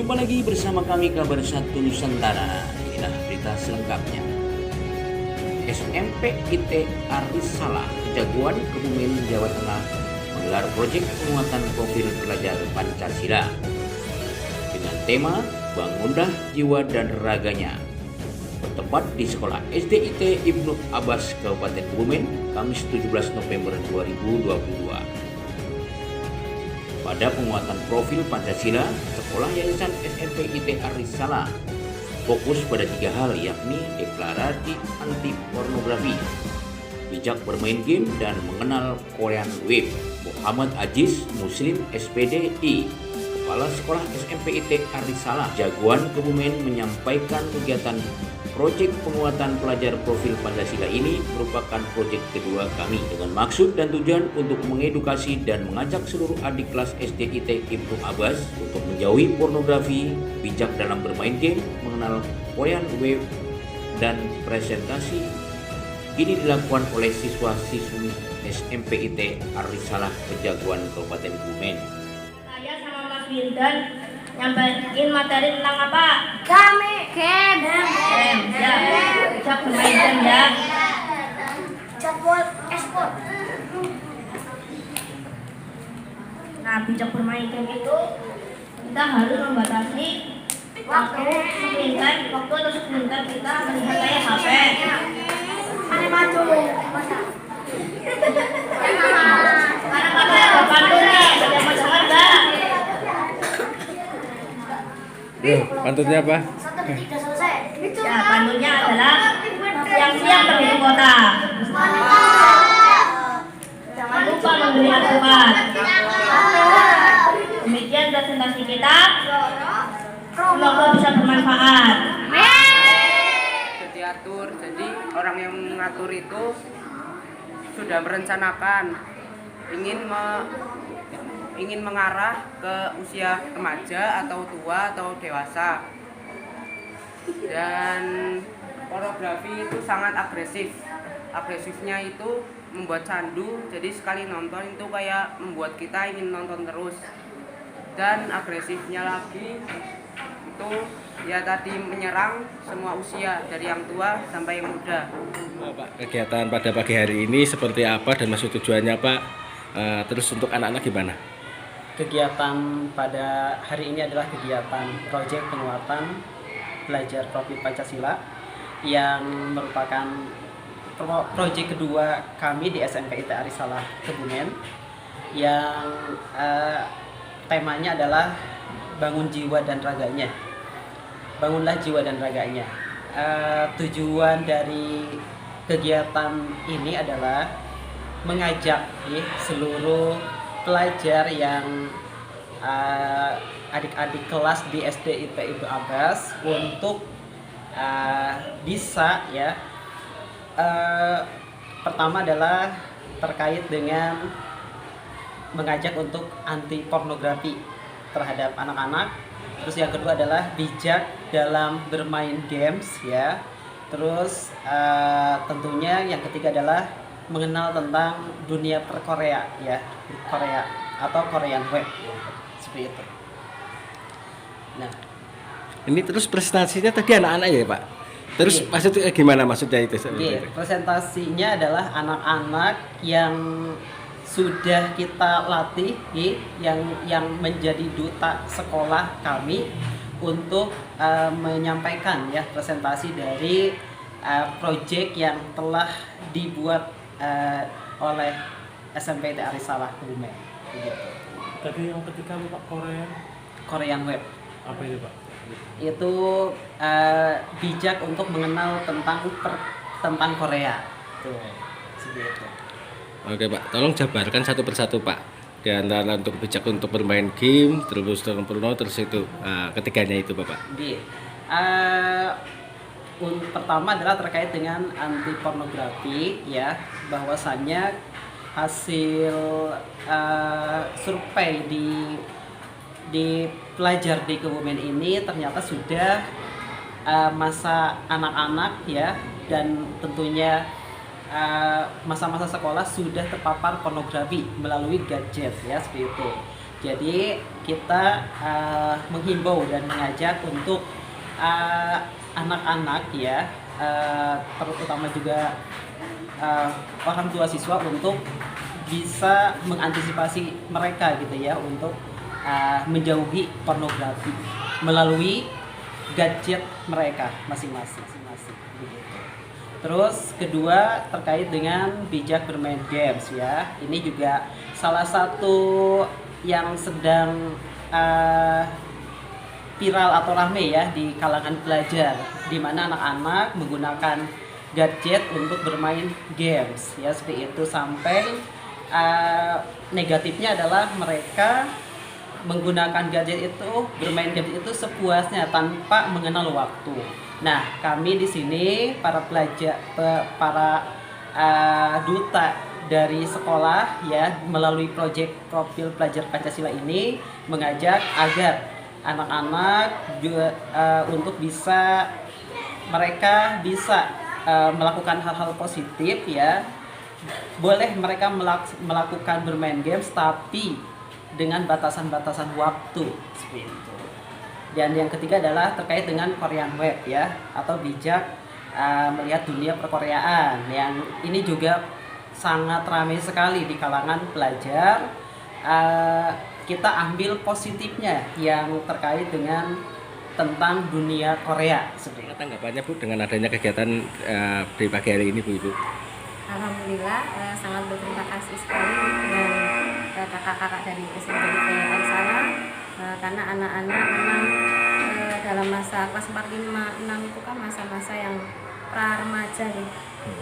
Jumpa lagi bersama kami Kabar 1 Nusantara. Inilah berita selengkapnya. SMP IT Arisalah Jagoan Kebumen Jawa Tengah menggelar proyek penguatan profil pelajar Pancasila dengan tema Bangunlah Jiwa dan Raganya, bertempat di Sekolah SDIT Ibnu Abbas Kabupaten Kebumen, Kamis 17 November 2022. Pada penguatan profil Pancasila, Sekolah Yayasan SMP IT Arisalah fokus pada 3 hal, yakni deklarasi anti pornografi, bijak bermain game, dan mengenal Korean Wave. Muhammad Aziz, Muslim SPDI, Kepala Sekolah SMP IT Arisalah Jagoan Kebumen, menyampaikan kegiatan proyek penguatan pelajar profil Pancasila ini merupakan proyek kedua kami dengan maksud dan tujuan untuk mengedukasi dan mengajak seluruh adik kelas SDIT Ibnu Abbas untuk menjauhi pornografi, bijak dalam bermain game, mengenal Korean Wave, dan presentasi ini dilakukan oleh siswa-siswi SMP IT Arisalah Jagoan Kabupaten Kebumen. Saya sama Mas Wildan nyampein materi tentang apa? Game. Ya, bijak bermain game ya. Jadwal esport. Nah, bijak bermain game itu kita harus membatasi waktu screen time kita melihat kayak HP. Mana maju? Masa? Karena kami ada pantunnya, ada masalah enggak? Pantunnya apa? 1, 3 selesai. Ya, pantunnya adalah siang-siang pergi ke kota. Jangan lupa membeli alpukat. Demikian presentasi kita. Semoga bisa bermanfaat. Diatur, jadi orang yang mengatur itu sudah merencanakan ingin mengarah ke usia remaja atau tua atau dewasa. Dan pornografi itu sangat agresif. Agresifnya itu membuat candu, jadi sekali nonton itu kayak membuat kita ingin nonton terus. Dan agresifnya lagi itu ya tadi menyerang semua usia, dari yang tua sampai yang muda. Pak, kegiatan pada pagi hari ini seperti apa dan maksud tujuannya Pak? Terus untuk anak-anak gimana? Kegiatan pada hari ini adalah kegiatan proyek penguatan belajar profil Pancasila yang merupakan proyek kedua kami di SMP IT Arisalah Kebumen, yang temanya adalah bangun jiwa dan raganya. Bangunlah jiwa dan raganya. Tujuan dari kegiatan ini adalah mengajak seluruh pelajar yang adik-adik kelas di SDIT Ibnu Abbas untuk bisa ya. Pertama adalah terkait dengan mengajak untuk anti pornografi terhadap anak-anak. Terus yang kedua adalah bijak dalam bermain games ya. Terus tentunya yang ketiga adalah mengenal tentang dunia perkorea ya, Korea atau Korean Wave seperti itu. Nah, Ini terus presentasinya tadi anak-anak ya Pak? Terus Iya. maksudnya gimana maksudnya itu? Presentasinya adalah anak-anak yang sudah kita latih yang menjadi duta sekolah kami untuk menyampaikan ya presentasi dari proyek yang telah dibuat oleh SMP IT Arisalah Kebumen. Begitu. Tadi yang ketiga Pak, Korean Wave apa itu Pak? itu bijak untuk mengenal tentang Korea. Tuh, seperti itu. Oke Pak, tolong jabarkan satu persatu Pak. Di antara untuk bijak untuk bermain game, terus dengan porno, terus itu ketiganya itu Bapak. Pertama adalah terkait dengan anti pornografi ya, bahwasannya hasil survei di pelajar di Kebumen ini ternyata sudah masa anak-anak ya, dan tentunya masa-masa sekolah sudah terpapar pornografi melalui gadget ya, seperti itu. Jadi kita menghimbau dan mengajak untuk anak-anak ya, terutama juga orang tua siswa untuk bisa mengantisipasi mereka gitu ya, untuk menjauhi pornografi melalui gadget mereka masing-masing. Begitu. Terus kedua terkait dengan bijak bermain games ya, ini juga salah satu yang sedang viral atau rame ya di kalangan pelajar, di mana anak-anak menggunakan gadget untuk bermain games ya, seperti itu. Sampai negatifnya adalah mereka menggunakan gadget itu, bermain games itu sepuasnya tanpa mengenal waktu. Nah, kami di sini para pelajar, para duta dari sekolah ya, melalui proyek profil pelajar Pancasila ini mengajak agar anak-anak juga untuk mereka bisa melakukan hal-hal positif ya. Boleh mereka melakukan bermain games tapi dengan batasan-batasan waktu seperti itu. Dan yang ketiga adalah terkait dengan Korean Web ya, atau bijak melihat dunia perkoreaan, yang ini juga sangat ramai sekali di kalangan pelajar. Kita ambil positifnya yang terkait dengan tentang dunia Korea seperti itu. Tanggapannya Bu dengan adanya kegiatan di pagi hari ini Bu Ibu? Alhamdulillah sangat berterima kasih sekali dengan kakak-kakak dari SMP Arisala, karena anak-anak memang dalam masa kelas 4, 5, 6 itu kan masa-masa yang pra remaja nih.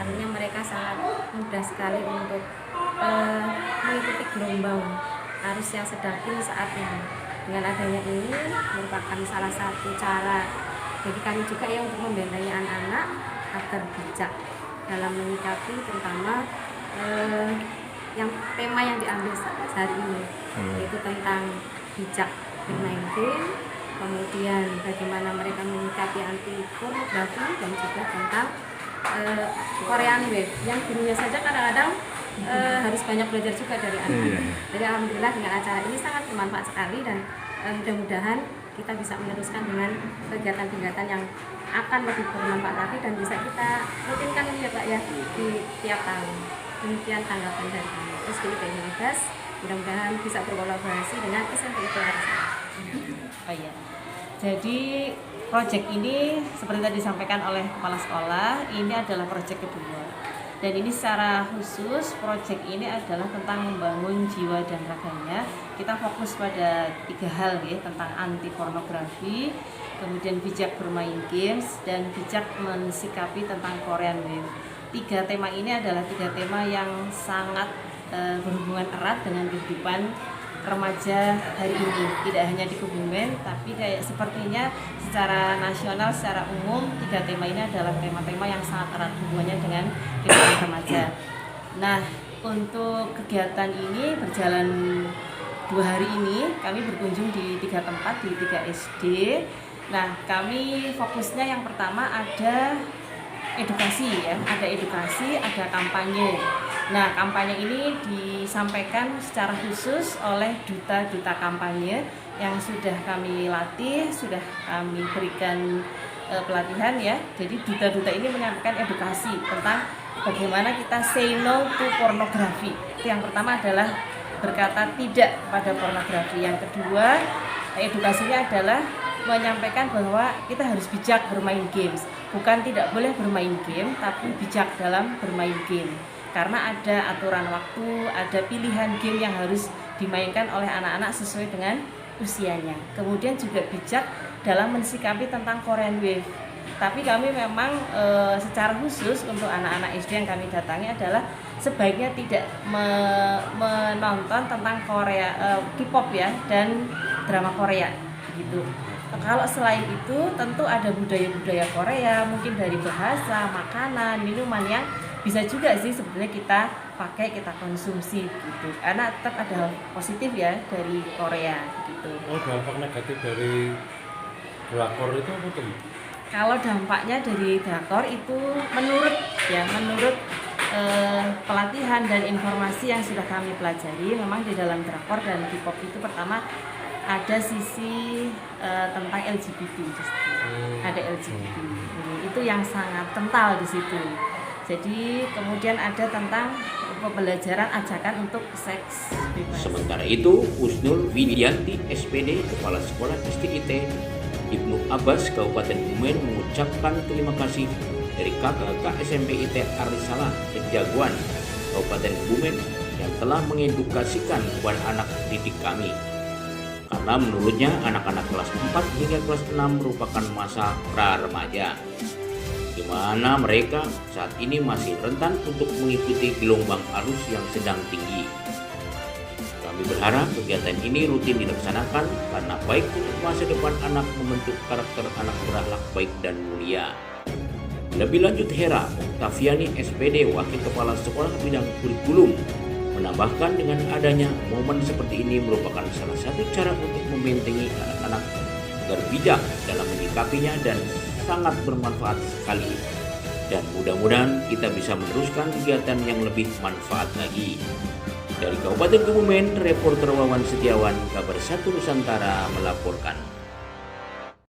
Artinya mereka sangat mudah sekali untuk mengikuti gelombang arus yang sedang in saat ini. Dengan adanya ini merupakan salah satu cara bagi kami juga ya untuk membentengi anak-anak agar bijak dalam menyikapi terutama yang tema yang diambil hari ini, yaitu tentang bijak bermain game, kemudian bagaimana mereka menyikapi anti pornografi, dan juga tentang Korean Web yang gurunya saja kadang-kadang harus banyak belajar juga dari anak. Jadi alhamdulillah dengan acara ini sangat bermanfaat sekali, dan mudah-mudahan kita bisa meneruskan dengan kegiatan-kegiatan yang akan lebih bermanfaat lagi dan bisa kita rutinkan ini ya Pak ya di tiap tahun. Demikian tanggapan dari kami. Terus kita Gas, mudah-mudahan bisa berkolaborasi dengan SMP Arisala. Oh iya. Jadi proyek ini seperti tadi disampaikan oleh kepala sekolah, ini adalah proyek kedua. Dan ini secara khusus proyek ini adalah tentang membangun jiwa dan raganya. Kita fokus pada 3 hal ya, tentang anti pornografi, kemudian bijak bermain games, dan bijak mensikapi tentang Korean Web. 3 tema ini adalah 3 tema yang sangat berhubungan erat dengan kehidupan remaja hari ini. Tidak hanya di Kebumen, tapi kayak sepertinya secara nasional, secara umum 3 tema ini adalah tema-tema yang sangat erat hubungannya dengan kehidupan remaja. Nah, untuk kegiatan ini berjalan 2 hari ini, kami berkunjung di 3 tempat, di 3 SD. Nah, kami fokusnya yang pertama ada edukasi ya, ada edukasi, ada kampanye. Nah, kampanye ini disampaikan secara khusus oleh duta-duta kampanye yang sudah kami latih, sudah kami berikan pelatihan ya. Jadi duta-duta ini menyampaikan edukasi tentang bagaimana kita say no to pornografi. Yang pertama adalah berkata tidak pada pornografi. Yang kedua, edukasinya adalah menyampaikan bahwa kita harus bijak bermain games. Bukan tidak boleh bermain game, tapi bijak dalam bermain game. Karena ada aturan waktu, ada pilihan game yang harus dimainkan oleh anak-anak sesuai dengan usianya. Kemudian juga bijak dalam mensikapi tentang Korean Wave. Tapi kami memang secara khusus untuk anak-anak SD yang kami datangi adalah sebaiknya tidak menonton tentang Korea, K-pop ya, dan drama Korea gitu. Kalau selain itu tentu ada budaya-budaya Korea, mungkin dari bahasa, makanan, minuman yang bisa juga sih sebenarnya kita pakai, kita konsumsi gitu. Karena tetap ada hal positif ya dari Korea gitu. Oh, dampak negatif dari drakor itu apa tuh? Kalau dampaknya dari drakor itu menurut pelatihan dan informasi yang sudah kami pelajari, memang di dalam drakor dan K-pop itu pertama ada sisi tentang LGBT di situ. Ada LGBT. Jadi, itu yang sangat kental di situ. Jadi kemudian ada tentang pembelajaran ajakan untuk seks bebas. Sementara itu, Husnul Widianti SPD, Kepala Sekolah STIT Ibnu Abbas Kabupaten Kebumen mengucapkan terima kasih dari kakak SMP IT Arisalah Kejaguan Kabupaten Kebumen yang telah mengedukasikan kepada anak didik kami. Karena menurutnya anak-anak kelas 4 hingga kelas 6 merupakan masa pra-remaja, di mana mereka saat ini masih rentan untuk mengikuti gelombang arus yang sedang tinggi. Kami berharap kegiatan ini rutin dilaksanakan karena baik untuk masa depan anak, membentuk karakter anak berakhlak baik dan mulia. Lebih lanjut, Hera Oktaviani SPD, Wakil Kepala Sekolah Bidang Kurikulum, menambahkan dengan adanya momen seperti ini merupakan salah satu cara untuk membentengi anak-anak agar bijak dalam menyikapinya dan sangat bermanfaat sekali. Dan mudah-mudahan kita bisa meneruskan kegiatan yang lebih manfaat lagi. Dari Kabupaten Kebumen, reporter Wawan Setiawan, Kabar 1 Nusantara melaporkan.